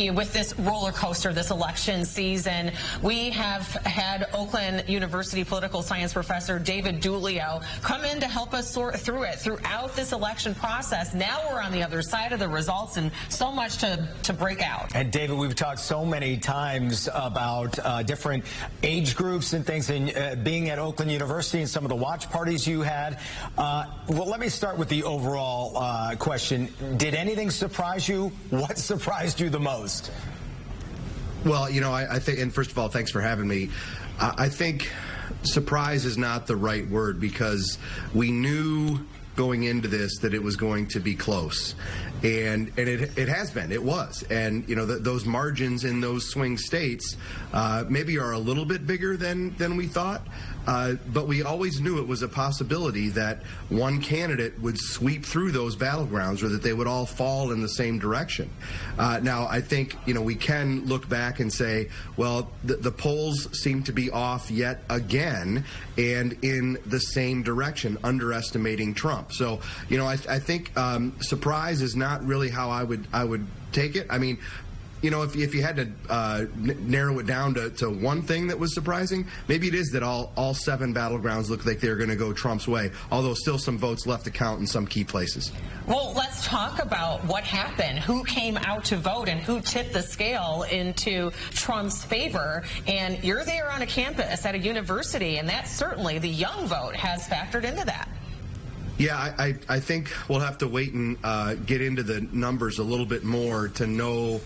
With this roller coaster, this election season, we have had Oakland University political science professor David Dulio come in to help us sort through it throughout this election process. Now we're on the other side of the results and so much to break out. And David, we've talked so many times about different age groups and things, and being at Oakland University and some of the watch parties you had. Well, let me start with the overall question. Did anything surprise you? What surprised you the most? Well, you know, I think, and first of all, thanks for having me. I think surprise is not the right word, because we knew going into this that it was going to be close, and it has been. It was. And you know, those margins in those swing states maybe are a little bit bigger than we thought, but we always knew it was a possibility that one candidate would sweep through those battlegrounds, or that they would all fall in the same direction. Now, I think, you know, we can look back and say, well, the polls seem to be off yet again, and in the same direction, underestimating Trump. So, you know, I think surprise is not really how I would take it. I mean, you know, if you had to narrow it down to one thing that was surprising, maybe it is that all 7 battlegrounds look like they're going to go Trump's way, although still some votes left to count in some key places. Well, let's talk about what happened. Who came out to vote and who tipped the scale into Trump's favor? And you're there on a campus at a university, and that certainly, the young vote has factored into that. Yeah, I think we'll have to wait and get into the numbers a little bit more to know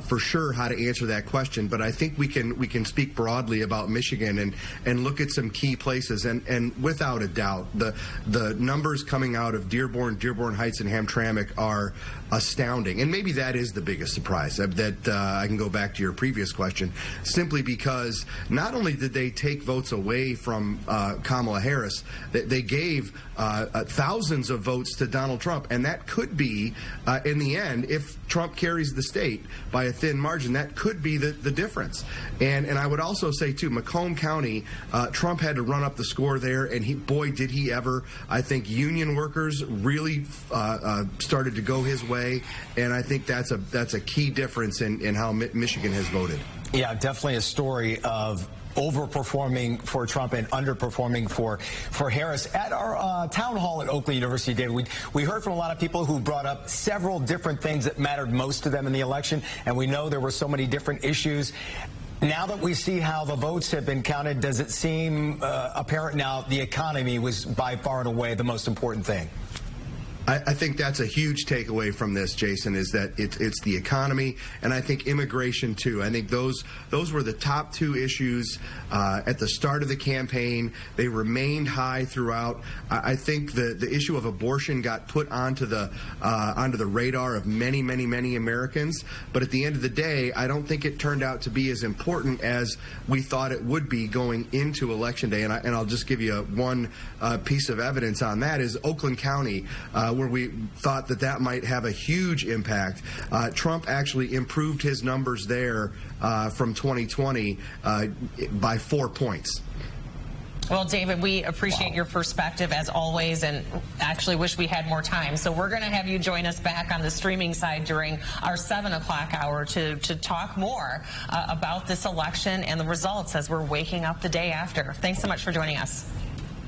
for sure how to answer that question. But I think we can speak broadly about Michigan and look at some key places. And without a doubt, the numbers coming out of Dearborn Heights, and Hamtramck are astounding. And maybe that is the biggest surprise. That I can go back to your previous question, simply because not only did they take votes away from Kamala Harris, they gave thousands of votes to Donald Trump. And that could be, in the end, if Trump carries the state by a thin margin, that could be the difference. And I would also say, too, Macomb County, Trump had to run up the score there, and boy, did he ever. I think union workers really started to go his way, and I think that's a key difference in how Michigan has voted. Yeah, definitely a story of overperforming for Trump and underperforming for Harris. At our town hall at Oakland University, David, we heard from a lot of people who brought up several different things that mattered most to them in the election, and we know there were so many different issues. Now that we see how the votes have been counted, does it seem apparent now the economy was by far and away the most important thing? I think that's a huge takeaway from this, Jason, is that it's the economy, and I think immigration too. I think those were the top 2 issues at the start of the campaign. They remained high throughout. I think the issue of abortion got put onto the radar of many Americans, but at the end of the day, I don't think it turned out to be as important as we thought it would be going into Election Day. And I'll just give you one piece of evidence on that is Oakland County, where we thought that might have a huge impact. Trump actually improved his numbers there from 2020 by 4 points. Well, David, we appreciate your perspective as always, and actually wish we had more time. So we're going to have you join us back on the streaming side during our 7 o'clock hour to talk more about this election and the results as we're waking up the day after. Thanks so much for joining us.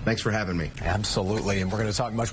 Thanks for having me. Absolutely. And we're going to talk much